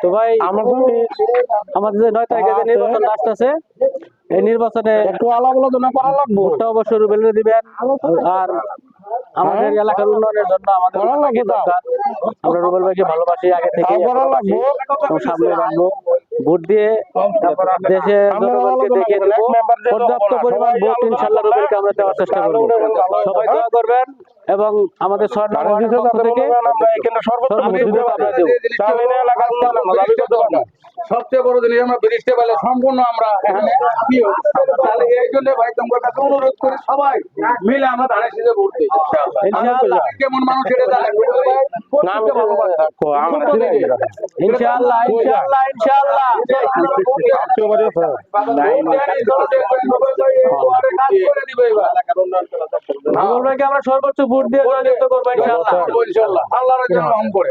তো ভাই আমাদের যে 9 তারিখে যে নির্বাচন আসতেছে, এই নির্বাচনে একটু আলাপ করা লাগবে। ভোটটা অবশ্যই রুবেলকে দিবেন। আর আমাদের এলাকার উন্নয়নের জন্য আমাদের দরকার, আমরা রুবেল ভাইকে ভালোবাসি আগে থেকে, সামনে রাখবো। ভোট দিয়ে দেশে জনগণকে দেখিয়ে দেবো পর্যাপ্ত পরিমাণ ভোট ইনশাল্লাহ রুবেলকে আমরা দেওয়ার চেষ্টা করবো। সবাই দোয়া করবেন এবং আমাদের সরকারের পক্ষ থেকে সবচেয়ে বড় জিনিস আমরা ব্রিজটা পেলে সম্পূর্ণ আমরা এখানে তাহলে এই জন্য ভাই তোমার কাছে অনুরোধ করি সবাই মিলে আমরা ধানের শীষে ভোট দিই ইনশাআল্লাহ। কেমন মানুষ এটা জানে ইনশাআল্লাহ ইনশাআল্লাহ ইনশাআল্লাহ। রুবেল ভাইকে আমরা সর্বোচ্চ ভোট দিয়ে জয়যুক্ত করবো ইনশাআল্লাহ। আল্লাহর জন্য করে